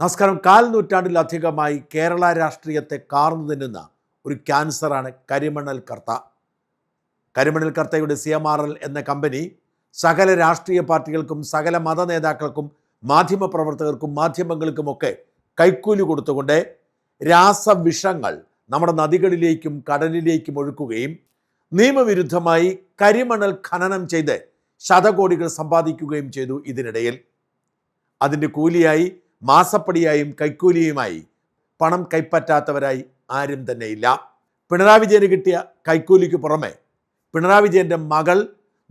നമസ്കാരം. കാൽ നൂറ്റാണ്ടിലധികമായി കേരള രാഷ്ട്രീയത്തെ കാർന്നു തിന്നുന്ന ഒരു ക്യാൻസറാണ് കരിമണൽ കർത്ത. കരിമണൽ കർത്തയുടെ CMRL എന്ന കമ്പനി സകല രാഷ്ട്രീയ പാർട്ടികൾക്കും സകല മത നേതാക്കൾക്കും മാധ്യമപ്രവർത്തകർക്കും മാധ്യമങ്ങൾക്കുമൊക്കെ കൈക്കൂലി കൊടുത്തുകൊണ്ട് രാസവിഷങ്ങൾ നമ്മുടെ നദികളിലേക്കും കടലിലേക്കും ഒഴുക്കുകയും നിയമവിരുദ്ധമായി കരിമണൽ ഖനനം ചെയ്ത് ശതകോടികൾ സമ്പാദിക്കുകയും ചെയ്തു. ഇതിനിടയിൽ അതിൻ്റെ കൂലിയായി മാസപ്പടിയായും കൈക്കൂലിയുമായി പണം കൈപ്പറ്റാത്തവരായി ആരും തന്നെയില്ല. പിണറായി വിജയന് കിട്ടിയ കൈക്കൂലിക്ക് പുറമെ പിണറായി വിജയൻ്റെ മകൾ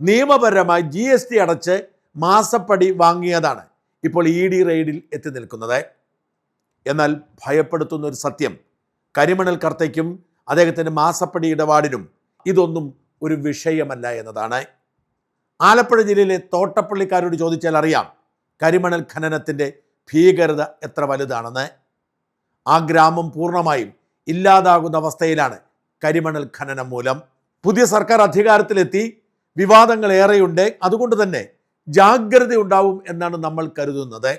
നിയമപരമായി GST അടച്ച് മാസപ്പടി വാങ്ങിയതാണ് ഇപ്പോൾ ED റെയ്ഡിൽ എത്തി നിൽക്കുന്നത്. എന്നാൽ ഭയപ്പെടുത്തുന്ന ഒരു സത്യം, കരിമണൽ കർത്തയ്ക്കും അദ്ദേഹത്തിൻ്റെ മാസപ്പടി ഇടപാടിനും ഇതൊന്നും ഒരു വിഷയമല്ല എന്നതാണ്. ആലപ്പുഴ ജില്ലയിലെ തോട്ടപ്പള്ളിക്കാരോട് ചോദിച്ചാൽ അറിയാം കരിമണൽ ഖനനത്തിൻ്റെ ഭീകരത എത്ര വലുതാണെന്ന്. ആ ഗ്രാമം പൂർണ്ണമായും ഇല്ലാതാകുന്ന അവസ്ഥയിലാണ് കരിമണൽ ഖനനം മൂലം. പുതിയ സർക്കാർ അധികാരത്തിലെത്തി, വിവാദങ്ങൾ ഏറെയുണ്ട്, അതുകൊണ്ട് തന്നെ ജാഗ്രത ഉണ്ടാവും എന്നാണ് നമ്മൾ കരുതുന്നത്.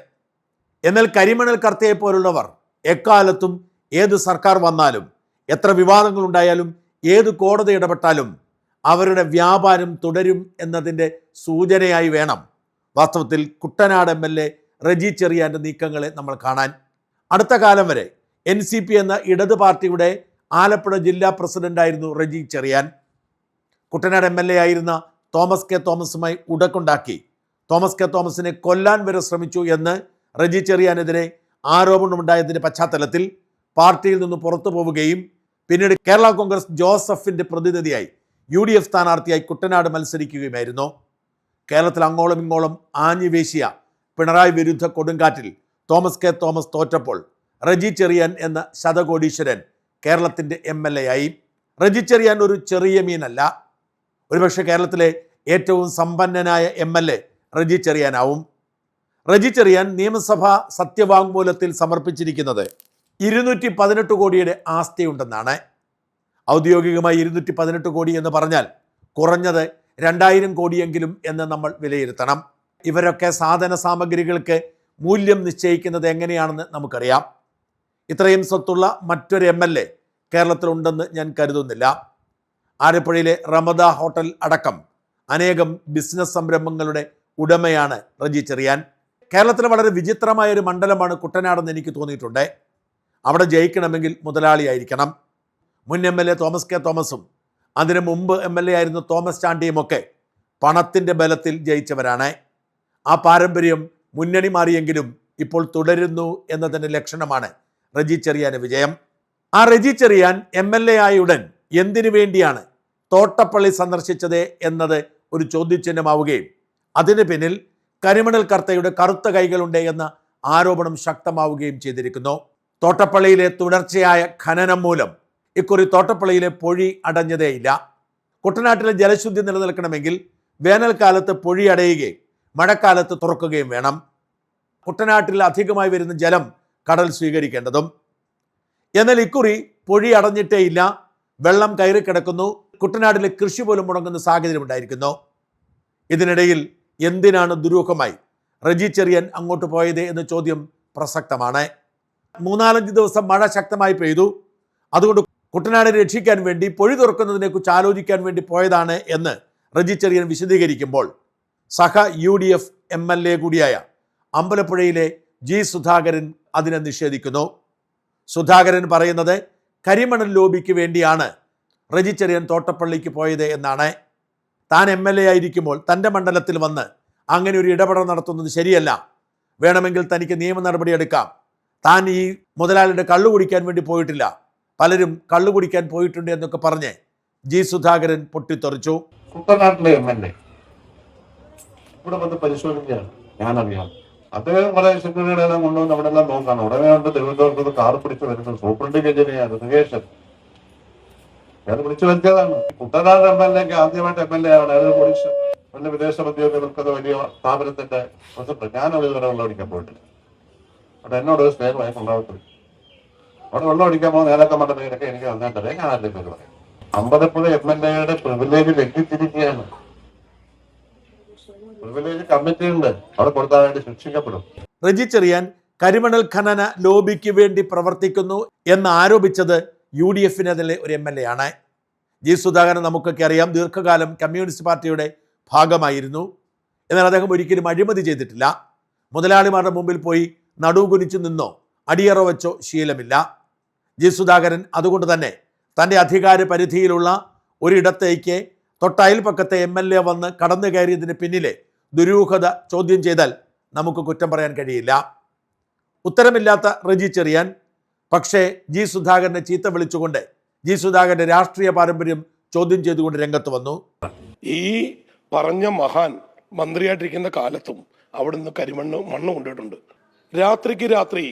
എന്നാൽ കരിമണൽ കർത്തയെ പോലുള്ളവർ എക്കാലത്തും ഏത് സർക്കാർ വന്നാലും എത്ര വിവാദങ്ങൾ ഉണ്ടായാലും ഏത് കോടതി ഇടപെട്ടാലും അവരുടെ വ്യാപാരം തുടരും എന്നതിൻ്റെ സൂചനയായി വേണം വാസ്തവത്തിൽ കുട്ടനാട് MLA റജി ചെറിയാൻ്റെ നീക്കങ്ങളെ നമ്മൾ കാണാൻ. അടുത്ത കാലം വരെ NCP എന്ന ഇടത് പാർട്ടിയുടെ ആലപ്പുഴ ജില്ലാ പ്രസിഡന്റായിരുന്നു റജി ചെറിയാൻ. കുട്ടനാട് MLA ആയിരുന്ന തോമസ് കെ തോമസുമായി ഉടക്കുണ്ടാക്കി തോമസ് കെ തോമസിനെ കൊല്ലാൻ വരെ ശ്രമിച്ചു എന്ന് റജി ചെറിയാനെതിരെ ആരോപണമുണ്ടായതിൻ്റെ പശ്ചാത്തലത്തിൽ പാർട്ടിയിൽ നിന്ന് പുറത്തു പോവുകയും പിന്നീട് കേരള കോൺഗ്രസ് ജോസഫിൻ്റെ പ്രതിനിധിയായി UDF സ്ഥാനാർത്ഥിയായി കുട്ടനാട് മത്സരിക്കുകയുമായിരുന്നു. കേരളത്തിൽ അങ്ങോളം ഇങ്ങോളം ആഞ്ഞുവീശിയ പിണറായി വിരുദ്ധ കൊടുങ്കാറ്റിൽ തോമസ് കെ തോമസ് തോറ്റപ്പോൾ റജി ചെറിയാൻ എന്ന ശതകോടീശ്വരൻ കേരളത്തിൻ്റെ MLA ആയി. റജി ചെറിയാൻ ഒരു ചെറിയ മീനല്ല. ഒരുപക്ഷെ കേരളത്തിലെ ഏറ്റവും സമ്പന്നനായ MLA റജി ചെറിയാനാവും. റജി ചെറിയാൻ നിയമസഭാ സത്യവാങ്മൂലത്തിൽ സമർപ്പിച്ചിരിക്കുന്നത് 218 കോടിയുടെ ആസ്തിയുണ്ടെന്നാണ്. ഔദ്യോഗികമായി 218 കോടി എന്ന് പറഞ്ഞാൽ കുറഞ്ഞത് 2000 കോടിയെങ്കിലും എന്ന് നമ്മൾ വിലയിരുത്തണം. ഇവരൊക്കെ സാധന സാമഗ്രികൾക്ക് മൂല്യം നിശ്ചയിക്കുന്നത് എങ്ങനെയാണെന്ന് നമുക്കറിയാം. ഇത്രയും സ്വത്തുള്ള മറ്റൊരു MLA കേരളത്തിലുണ്ടെന്ന് ഞാൻ കരുതുന്നില്ല. ആലപ്പുഴയിലെ റമദ ഹോട്ടൽ അടക്കം അനേകം ബിസിനസ് സംരംഭങ്ങളുടെ ഉടമയാണ് റജി ചെറിയാൻ. കേരളത്തിലെ വളരെ വിചിത്രമായൊരു മണ്ഡലമാണ് കുട്ടനാടെന്ന് എനിക്ക് തോന്നിയിട്ടുണ്ട്. അവിടെ ജയിക്കണമെങ്കിൽ മുതലാളിയായിരിക്കണം. മുൻ MLA തോമസ് കെ തോമസും അതിനു മുമ്പ് MLA ആയിരുന്ന തോമസ് ചാണ്ടിയുമൊക്കെ പണത്തിൻ്റെ ബലത്തിൽ ജയിച്ചവരാണ്. ആ പാരമ്പര്യം മുന്നണി മാറിയെങ്കിലും ഇപ്പോൾ തുടരുന്നു എന്നതിൻ്റെ ലക്ഷണമാണ് റജി ചെറിയാന് വിജയം. ആ റജി ചെറിയാൻ MLA ആയ ഉടൻ എന്തിനു വേണ്ടിയാണ് തോട്ടപ്പള്ളി സന്ദർശിച്ചത് എന്നത് ഒരു ചോദ്യചിഹ്നമാവുകയും അതിന് പിന്നിൽ കരിമണൽ കർത്തയുടെ കറുത്ത കൈകളുണ്ട് എന്ന ആരോപണം ശക്തമാവുകയും ചെയ്തിരിക്കുന്നു. തോട്ടപ്പള്ളിയിലെ തുടർച്ചയായ ഖനനം മൂലം ഇക്കുറി തോട്ടപ്പള്ളിയിലെ പൊഴി അടഞ്ഞതേയില്ല. കുട്ടനാട്ടിലെ ജലശുദ്ധി നിലനിൽക്കണമെങ്കിൽ വേനൽക്കാലത്ത് പൊഴി അടയുകയും മഴക്കാലത്ത് തുറക്കുകയും വേണം. കുട്ടനാട്ടിൽ അധികമായി വരുന്ന ജലം കടൽ സ്വീകരിക്കേണ്ടതും. എന്നാൽ ഇക്കുറി പൊഴി അടഞ്ഞിട്ടേയില്ല, വെള്ളം കയറി കിടക്കുന്നു. കുട്ടനാട്ടിലെ കൃഷി പോലും മുടങ്ങുന്ന സാഹചര്യം ഉണ്ടായിരിക്കുന്നു. ഇതിനിടയിൽ എന്തിനാണ് ദുരൂഹമായി റജി ചെറിയാൻ അങ്ങോട്ട് പോയത് എന്ന ചോദ്യം പ്രസക്തമാണ്. 3-4 ദിവസം മഴ ശക്തമായി പെയ്തു, അതുകൊണ്ട് കുട്ടനാടിനെ രക്ഷിക്കാൻ വേണ്ടി പൊഴി തുറക്കുന്നതിനെക്കുറിച്ച് ആലോചിക്കാൻ വേണ്ടി പോയതാണ് എന്ന് റജി ചെറിയാൻ വിശദീകരിക്കുമ്പോൾ സഹ UDF MLA കൂടിയായ അമ്പലപ്പുഴയിലെ G സുധാകരൻ അതിനെ നിഷേധിക്കുന്നു. സുധാകരൻ പറയുന്നത് കരിമണൽ ലോബിക്ക് വേണ്ടിയാണ് റജി ചെറിയാൻ തോട്ടപ്പള്ളിക്ക് പോയത് എന്നാണ്. താൻ MLA ആയിരിക്കുമ്പോൾ തൻ്റെ മണ്ഡലത്തിൽ വന്ന് അങ്ങനെ ഒരു ഇടപെടൽ നടത്തുന്നത് ശരിയല്ല, വേണമെങ്കിൽ തനിക്ക് നിയമ നടപടി എടുക്കാം, താൻ ഈ മുതലാളിയുടെ കള്ളു കുടിക്കാൻ വേണ്ടി പോയിട്ടില്ല, പലരും കള്ളു കുടിക്കാൻ പോയിട്ടുണ്ട് എന്നൊക്കെ പറഞ്ഞ് G സുധാകരൻ പൊട്ടിത്തെറിച്ചു. കുട്ടനാട്ടിലെ MLA ഇവിടെ വന്ന് പരിശോധിക്കുകയാണ്, ഞാനറിയാം. അദ്ദേഹം കുറെ സെക്രട്ടറികളെല്ലാം കൊണ്ടുവന്ന് അവിടെ എല്ലാം നോക്കാണ്. ഉടനെ കൊണ്ട് തിരുവനന്തപുരത്ത് കാർ പിടിച്ചു വരുന്നത് സൂപ്രണ്ട് കെജരിയാണ് സുകേഷൻ. അയാൾ വിളിച്ചു വരുത്തിയതാണ്. കുട്ടനാട് MLA ആദ്യമായിട്ട് MLA ആണ്. അയാൾ പോലീസ് വല്ല വിദേശ ഉദ്യോഗസ്ഥർക്ക് വലിയ സ്ഥാപനത്തിന്റെ പ്രസിഡന്റ്. ഞാനത് ഇതുവരെ വെള്ളം അടിക്കാൻ പോയിട്ടില്ല. അവിടെ എന്നോട് സ്നേഹമായി ഉണ്ടാവത്തില്ല. അവിടെ വെള്ളം അടിക്കാൻ പോകുന്ന നേരൊക്കെ മണ്ഡലത്തിലൊക്കെ എനിക്ക് നന്നായിട്ടറിയാം. ഞാൻ അതിന്റെ പേര് പറയാം. അമ്പലപ്പുഴ MLA പ്രിവിലേജ് ലംഘിച്ചിരിക്കുകയാണ്. പ്രിവിലേജ് കമ്മിറ്റി ഉണ്ട്, അവിടെ കൊടുത്താൽ വേണ്ടി ശിക്ഷിക്കപ്പെടും. റജി ചെറിയാൻ കരിമണൽ ഖനന ലോബിക്ക് വേണ്ടി പ്രവർത്തിക്കുന്നു എന്ന് ആരോപിച്ചത് UDF-നെതിരെ ഒരു MLA ആണ്. ജി സുധാകരൻ നമുക്കൊക്കെ അറിയാം, ദീർഘകാലം കമ്മ്യൂണിസ്റ്റ് പാർട്ടിയുടെ ഭാഗമായിരുന്നു. എന്നാൽ അദ്ദേഹം ഒരിക്കലും അഴിമതി ചെയ്തിട്ടില്ല. മുതലാളിമാരുടെ മുമ്പിൽ പോയി നടുകുനിച്ചു നിന്നോ അടിയറ വെച്ചോ ശീലമില്ല. ജി സുധാകരൻ അതുകൊണ്ട് തന്നെ തൻ്റെ അധികാര പരിധിയിലുള്ള ഒരിടത്തേക്ക് തൊട്ടയൽപ്പക്കത്തെ MLA വന്ന് കടന്നു കയറിയതിന് പിന്നിലെ ദുരൂഹത ചോദ്യം ചെയ്താൽ നമുക്ക് കുറ്റം പറയാൻ കഴിയില്ല. ഉത്തരമില്ലാത്ത റെജി ചെറിയാൻ പക്ഷേ ജി സുധാകരനെ ചീത്ത വിളിച്ചുകൊണ്ട് ജി സുധാകരന്റെ രാഷ്ട്രീയ പാരമ്പര്യം ചോദ്യം ചെയ്തുകൊണ്ട് രംഗത്ത് വന്നു. ഈ പറഞ്ഞ മഹാൻ മന്ത്രിയായിട്ടിരിക്കുന്ന കാലത്തും അവിടുന്ന് മണ്ണ് കൊണ്ടിട്ടുണ്ട്. രാത്രിക്ക് രാത്രി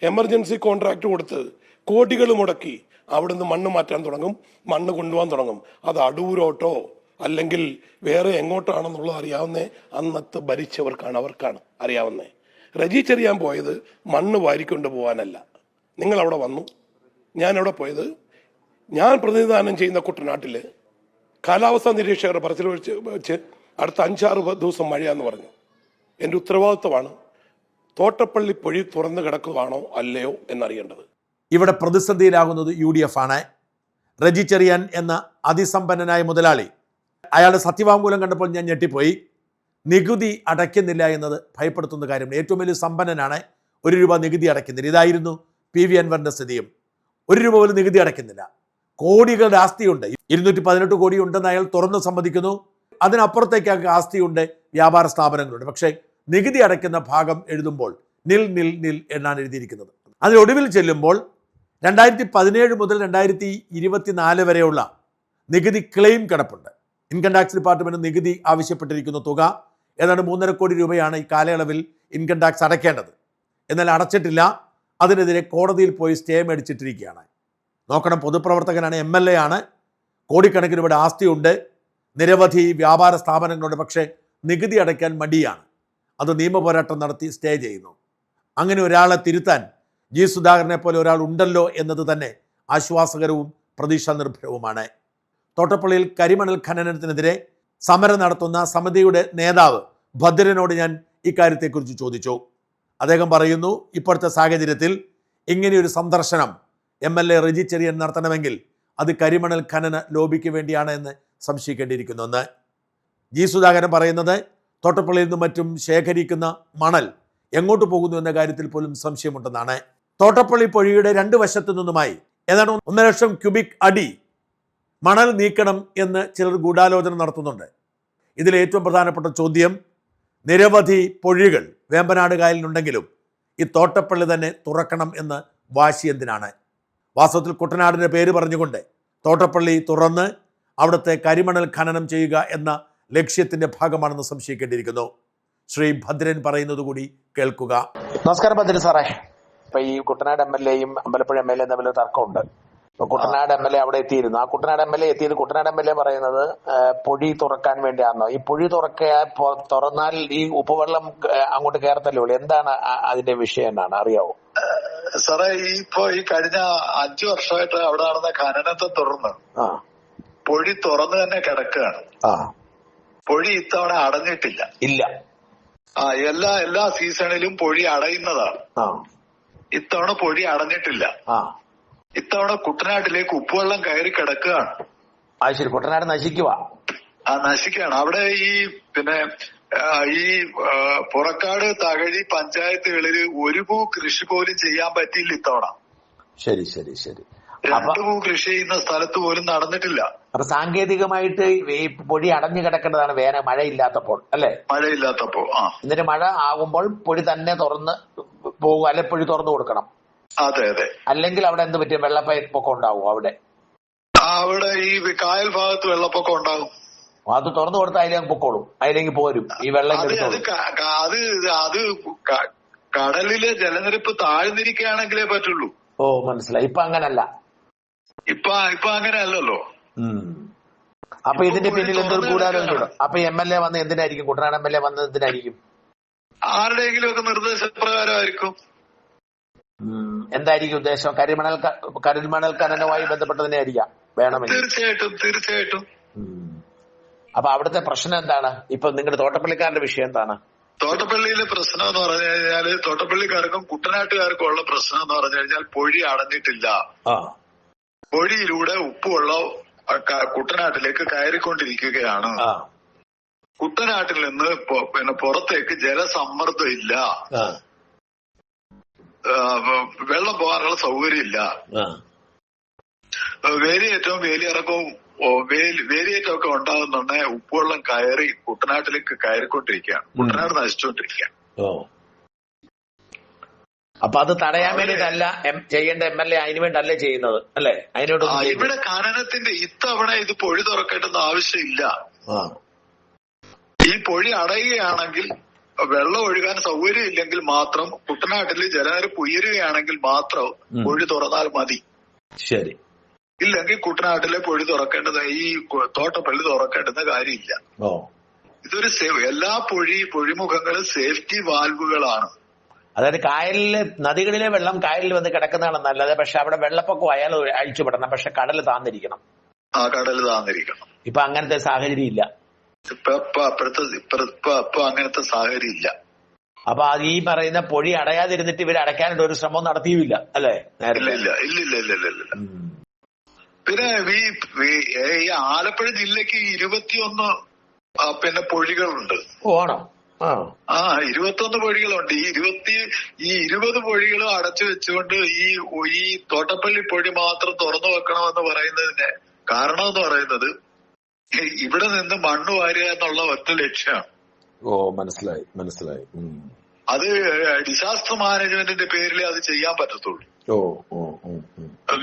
എമർജൻസി കോൺട്രാക്ട് കൊടുത്ത് കോടികൾ മുടക്കി അവിടുന്ന് മണ്ണ് മാറ്റാൻ തുടങ്ങും, മണ്ണ് കൊണ്ടുപോകാൻ തുടങ്ങും. അത് അടൂരോട്ടോ അല്ലെങ്കിൽ വേറെ എങ്ങോട്ടാണെന്നുള്ളത് അറിയാവുന്നേ അന്നത്തെ ഭരിച്ചവർക്കാണ്, അവർക്കാണ് അറിയാവുന്നേ. റെജി ചെറിയാൻ പോയത് മണ്ണ് വാരിക്കൊണ്ട് പോകാനല്ല. നിങ്ങൾ അവിടെ വന്നു, ഞാൻ അവിടെ പോയത്, ഞാൻ പ്രതിനിധാനം ചെയ്യുന്ന കുട്ടനാട്ടില് കാലാവസ്ഥാ നിരീക്ഷകരുടെ പറച്ചിൽ വെച്ച് അടുത്ത 5-6 ദിവസം മഴയാന്ന് പറഞ്ഞു. എൻ്റെ ഉത്തരവാദിത്വമാണ് തോട്ടപ്പള്ളി പൊഴി തുറന്നു കിടക്കുകയാണോ അല്ലയോ എന്നറിയേണ്ടത്. ഇവിടെ പ്രതിസന്ധിയിലാകുന്നത് UDF ആണ്. റെജി ചെറിയാൻ എന്ന അതിസമ്പന്നനായ മുതലാളി, അയാളുടെ സത്യവാങ്മൂലം കണ്ടപ്പോൾ ഞാൻ ഞെട്ടിപ്പോയി. നികുതി അടയ്ക്കുന്നില്ല എന്നത് ഭയപ്പെടുത്തുന്ന കാര്യമാണ്. ഏറ്റവും വലിയ സമ്പന്നനാണ്, 1 രൂപ നികുതി അടയ്ക്കുന്നില്ല. ഇതായിരുന്നു PV അൻവറിന്റെ സ്ഥിതിയും. 1 രൂപ പോലും നികുതി അടയ്ക്കുന്നില്ല. കോടികളുടെ ആസ്തിയുണ്ട്, 218 കോടി ഉണ്ടെന്ന് അയാൾ തുറന്ന് സമ്മതിക്കുന്നു. അതിനപ്പുറത്തേക്കൊക്കെ ആസ്തിയുണ്ട്, വ്യാപാര സ്ഥാപനങ്ങളുണ്ട്. പക്ഷേ നികുതി അടയ്ക്കുന്ന ഭാഗം എഴുതുമ്പോൾ നിൽ നിൽ നിൽ എന്നാണ് എഴുതിയിരിക്കുന്നത്. അതിനൊടുവിൽ ചെല്ലുമ്പോൾ 2017 മുതൽ 2024 വരെയുള്ള നികുതി ക്ലെയിം കിടപ്പുണ്ട്. ഇൻകം ടാക്സ് ഡിപ്പാർട്ട്മെന്റ് നികുതി ആവശ്യപ്പെട്ടിരിക്കുന്ന തുക ഏതാണ്ട് 3.5 കോടി രൂപയാണ് ഈ കാലയളവിൽ ഇൻകം ടാക്സ് അടയ്ക്കേണ്ടത്. എന്നാൽ അടച്ചിട്ടില്ല. അതിനെതിരെ കോടതിയിൽ പോയി സ്റ്റേ മേടിച്ചിട്ടിരിക്കുകയാണ്. നോക്കണം, പൊതുപ്രവർത്തകനാണ്, MLA ആണ്, കോടിക്കണക്കിന് രൂപയുടെ ആസ്തിയുണ്ട്, നിരവധി വ്യാപാര സ്ഥാപനങ്ങളുണ്ട്. പക്ഷേ നികുതി അടയ്ക്കാൻ മടിയാണ്. അത് നിയമപോരാട്ടം നടത്തി സ്റ്റേ ചെയ്യുന്നു. അങ്ങനെ ഒരാളെ തിരുത്താൻ ജി സുധാകരനെ പോലെ ഒരാൾ ഉണ്ടല്ലോ എന്നത് തന്നെ ആശ്വാസകരവും പ്രതീക്ഷാ നിർഭരവുമാണ്. തോട്ടപ്പള്ളിയിൽ കരിമണൽ ഖനനത്തിനെതിരെ സമരം നടത്തുന്ന സമിതിയുടെ നേതാവ് ഭദ്രനോട് ഞാൻ ഇക്കാര്യത്തെക്കുറിച്ച് ചോദിച്ചു. അദ്ദേഹം പറയുന്നു, ഇപ്പോഴത്തെ സാഹചര്യത്തിൽ ഇങ്ങനെയൊരു സന്ദർശനം MLA റെജി ചെറിയാൻ നടത്തണമെങ്കിൽ അത് കരിമണൽ ഖനന ലോബിക്ക് വേണ്ടിയാണ് എന്ന് സംശയിക്കേണ്ടിയിരിക്കുന്നുവെന്ന്. ജി സുധാകരൻ പറയുന്നത് തോട്ടപ്പള്ളിയിൽ നിന്നും മറ്റും ശേഖരിക്കുന്ന മണൽ എങ്ങോട്ട് പോകുന്നു എന്ന കാര്യത്തിൽ പോലും സംശയമുണ്ടെന്നാണ്. തോട്ടപ്പള്ളി പൊഴിയുടെ 2 വശത്തു നിന്നുമായി ഏതാണ്ട് 1 ലക്ഷം ക്യൂബിക് അടി മണൽ നീക്കണം എന്ന് ചിലർ ഗൂഢാലോചന നടത്തുന്നുണ്ട്. ഇതിൽ ഏറ്റവും പ്രധാനപ്പെട്ട ചോദ്യം, നിരവധി പൊഴികൾ വേമ്പനാട് കായലിനുണ്ടെങ്കിലും ഈ തോട്ടപ്പള്ളി തന്നെ തുറക്കണം എന്ന് വാശി എന്തിനാണ്? വാസ്തവത്തിൽ കുട്ടനാടിൻ്റെ പേര് പറഞ്ഞുകൊണ്ട് തോട്ടപ്പള്ളി തുറന്ന് അവിടുത്തെ കരിമണൽ ഖനനം ചെയ്യുക എന്ന ലക്ഷ്യത്തിന്റെ ഭാഗമാണെന്ന് സംശയിക്കേണ്ടിയിരിക്കുന്നു. ശ്രീ ഭദ്രൻ പറയുന്നത് കൂടി കേൾക്കുക. നമസ്കാരം ഭദ്രൻ സാറേ. ഇപ്പൊ ഈ കുട്ടനാട് MLA-യും അമ്പലപ്പുഴ MLA തമ്മിൽ തർക്കമുണ്ട്. ഇപ്പൊ കുട്ടനാട് MLA അവിടെ എത്തിയിരുന്നു. ആ കുട്ടനാട് MLA എത്തിയത്, കുട്ടനാട് MLA പറയുന്നത് പൊഴി തുറക്കാൻ വേണ്ടിയാണോ? ഈ പൊഴി തുറന്നാൽ ഈ ഉപ്പുവെള്ളം അങ്ങോട്ട് കയറത്തല്ലേ ഉള്ളൂ. എന്താണ് അതിന്റെ വിഷയം, എന്നാണ് അറിയാവോ സാറേ? ഈ കഴിഞ്ഞ 5 വർഷമായിട്ട് അവിടെ നടന്ന ഖനനത്തെ തുടർന്ന് പൊഴി തുറന്നു തന്നെ കിടക്കുകയാണ്. പൊഴി ഇത്തവണ അടഞ്ഞിട്ടില്ല. ഇല്ല. എല്ലാ സീസണിലും പൊഴി അടയുന്നതാണ്. ഇത്തവണ പൊഴി അടഞ്ഞിട്ടില്ല. ഇത്തവണ കുട്ടനാട്ടിലേക്ക് ഉപ്പുവെള്ളം കയറി കിടക്കുകയാണ്. ശരി, കുട്ടനാട് നശിക്കുക. നശിക്കുകയാണ്. അവിടെ ഈ പുറക്കാട്, തകഴി പഞ്ചായത്തുകളിൽ 1 ഭൂ കൃഷി പോലും ചെയ്യാൻ പറ്റിയില്ല ഇത്തവണ. ശരി ശരി ശരി. 2 ഭൂ കൃഷി ചെയ്യുന്ന സ്ഥലത്ത് പോലും നടന്നിട്ടില്ല. അപ്പൊ സാങ്കേതികമായിട്ട് ഈ പൊഴി അടഞ്ഞു കിടക്കേണ്ടതാണ് മഴയില്ലാത്തപ്പോൾ, അല്ലെ? മഴയില്ലാത്തപ്പോ. എന്നിട്ട് മഴ ആകുമ്പോൾ പൊഴി തന്നെ തുറന്ന് പോകും, അല്ലെ പൊഴി തുറന്നു കൊടുക്കണം. അതെ അതെ. അല്ലെങ്കിൽ അവിടെ എന്ത് പറ്റും? വെള്ളപ്പൊക്കം ഉണ്ടാവും അവിടെ ഈ കായൽ ഭാഗത്ത് വെള്ളപ്പൊക്കം ഉണ്ടാകും. അത് തുറന്നു കൊടുത്താൽ അതിലേക്ക് പൊക്കോളും, അതിലേക്ക് പോരും ഈ വെള്ളം. അത് കടലിലെ ജലനിരപ്പ് താഴ്ന്നിരിക്കുകയാണെങ്കിലേ പറ്റുള്ളൂ. ഓ, മനസ്സിലായി. ഇപ്പൊ അങ്ങനല്ല. ഇപ്പൊ അങ്ങനെയല്ലല്ലോ. അപ്പൊ ഇതിന്റെ പിന്നിൽ എന്തൊരു ഗൂഢാലോചന? അപ്പൊ MLA വന്ന് എന്തിനായിരിക്കും? കുട്ടനാട് MLA വന്നത് എന്തിനായിരിക്കും? ആരുടെയെങ്കിലും ഒക്കെ നിർദ്ദേശപ്രകാരമായിരിക്കും. എന്തായിരിക്കും ഉദ്ദേശം? കരിമണൽ ഖനനവുമായി ബന്ധപ്പെട്ടതിനെ ആയിരിക്കാം വേണമെങ്കിൽ. തീർച്ചയായിട്ടും. അപ്പൊ അവിടുത്തെ പ്രശ്നം എന്താണ്? ഇപ്പൊ നിങ്ങളുടെ തോട്ടപ്പള്ളിക്കാരുടെ വിഷയം എന്താണ്? തോട്ടപ്പള്ളിയിലെ പ്രശ്നം എന്ന് പറഞ്ഞു കഴിഞ്ഞാല് തോട്ടപ്പള്ളിക്കാർക്കും കുട്ടനാട്ടുകാർക്കും ഉള്ള പ്രശ്നം എന്ന് പറഞ്ഞു കഴിഞ്ഞാൽ പൊഴി അടഞ്ഞിട്ടില്ല. പൊഴിയിലൂടെ ഉപ്പുവെള്ളം കുട്ടനാട്ടിലേക്ക് കയറിക്കൊണ്ടിരിക്കുകയാണ്. കുട്ടനാട്ടിൽ നിന്ന് പിന്നെ പുറത്തേക്ക് ജലസമ്മർദ്ദം ഇല്ല, വെള്ളം പോകാനുള്ള സൗകര്യമില്ല. വേലിയേറ്റവും വേലിയിറക്കവും വേലിയേറ്റമൊക്കെ ഉണ്ടാകുന്നുണ്ടെങ്കിൽ ഉപ്പുവെള്ളം കയറി കുട്ടനാട്ടിലേക്ക് കയറിക്കൊണ്ടിരിക്കുകയാണ്. കുട്ടനാട് നശിച്ചുകൊണ്ടിരിക്കുകയാണ്. അപ്പൊ അത് തടയാൻ വേണ്ടിട്ടല്ല ചെയ്യേണ്ട MLA, അതിനു വേണ്ടല്ലേ ചെയ്യുന്നത് അല്ലേ? അതിനോട് ഇവിടെ ഖനനത്തിന്റെ ഇത്തവണ ഇത് പൊഴി തുറക്കേണ്ടെന്ന് ആവശ്യമില്ല. ഈ പൊഴി അടയുകയാണെങ്കിൽ വെള്ളം ഒഴുകാൻ സൗകര്യം ഇല്ലെങ്കിൽ മാത്രം കുട്ടനാട്ടിൽ ജലനിരപ്പ് ഉയരുകയാണെങ്കിൽ മാത്രം പൊഴി തുറന്നാൽ മതി. ശരി. ഇല്ലെങ്കിൽ കുട്ടനാട്ടിലെ പൊഴി തുറക്കേണ്ടത് ഈ തോട്ടപ്പള്ളി തുറക്കേണ്ടുന്ന കാര്യമില്ല. ഇതൊരു എല്ലാ പൊഴിമുഖങ്ങളും സേഫ്റ്റി വാൽവുകളാണ്. അതായത് കായലില്, നദികളിലെ വെള്ളം കായലിൽ വന്ന് കിടക്കുന്നതാണ് നല്ലത്. പക്ഷെ അവിടെ വെള്ളപ്പൊക്കം അയാൾ അഴിച്ചുവിടണം. പക്ഷെ കടൽ താന്നിരിക്കണം. കടൽ താന്നിരിക്കണം. ഇപ്പൊ അങ്ങനത്തെ സാഹചര്യം ഇല്ല. ഇപ്പൊ അങ്ങനത്തെ സാഹചര്യം ഇല്ല. അപ്പൊ ഈ പറയുന്ന പൊഴി അടയാതിരുന്നിട്ട് ഇവർ അടയ്ക്കാനായിട്ട് ഒരു ശ്രമം നടത്തിയുമില്ല അല്ലേ? ഇല്ല. പിന്നെ ഈ ആലപ്പുഴ ജില്ലക്ക് 21 പിന്നെ പൊഴികളുണ്ട്. ആണോ? 21 പൊഴികളുണ്ട്. ഈ 20 പൊഴികളും അടച്ചു വെച്ചുകൊണ്ട് ഈ തോട്ടപ്പള്ളി പൊഴി മാത്രം തുറന്നു വെക്കണമെന്ന് പറയുന്നതിന്റെ കാരണം എന്ന് പറയുന്നത് ഇവിടെ നിന്ന് മണ്ണ് വാരുക എന്നുള്ള ഒറ്റ ലക്ഷ്യമാണ്. മനസ്സിലായി. അത് ഡിസാസ്റ്റർ മാനേജ്മെന്റിന്റെ പേരിൽ അത് ചെയ്യാൻ പറ്റത്തുള്ളൂ.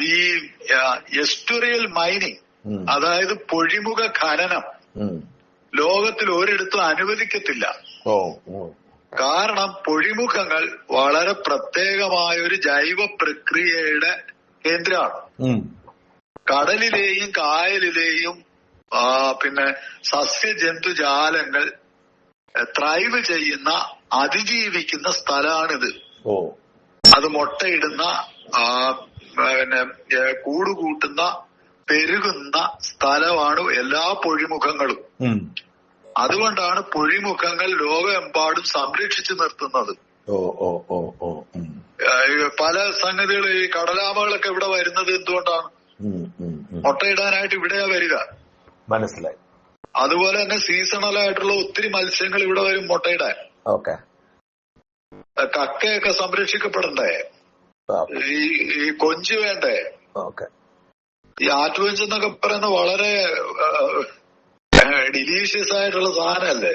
ഈ എസ്റ്റുറിയൽ മൈനിങ്, അതായത് പൊഴിമുഖ ഖനനം ലോകത്തിൽ ഒരിടത്തും അനുവദിക്കത്തില്ല. കാരണം പൊഴിമുഖങ്ങൾ വളരെ പ്രത്യേകമായ ഒരു ജൈവ പ്രക്രിയയുടെ കേന്ദ്രമാണ്. കടലിലെയും കായലിലെയും പിന്നെ സസ്യജന്തുജാലങ്ങൾ ത്രൈവ് ചെയ്യുന്ന, അതിജീവിക്കുന്ന സ്ഥലമാണിത്. അത് മുട്ടയിടുന്ന, പിന്നെ കൂടുകൂട്ടുന്ന, പെരുകുന്ന സ്ഥലമാണ് എല്ലാ പൊഴിമുഖങ്ങളും. അതുകൊണ്ടാണ് പൊഴിമുഖങ്ങൾ ലോകമെമ്പാടും സംരക്ഷിച്ചു നിർത്തുന്നത്. പല സംഗതികൾ, ഈ കടലാമകളൊക്കെ ഇവിടെ വരുന്നത് എന്തുകൊണ്ടാണ്? മുട്ടയിടാനായിട്ട് ഇവിടെയാ വരിക. മനസ്സിലായി. അതുപോലെ തന്നെ സീസണൽ ആയിട്ടുള്ള ഒത്തിരി മത്സ്യങ്ങൾ ഇവിടെ വരും മുട്ടയിടാൻ. കക്കയൊക്കെ സംരക്ഷിക്കപ്പെടണ്ടേ? ഈ കൊഞ്ച് വേണ്ടേ? ഈ ആറ്റുകൊഞ്ചെന്നൊക്കെ പറയുന്നത് വളരെ ഡിലീഷ്യസ് ആയിട്ടുള്ള സാധനമല്ലേ?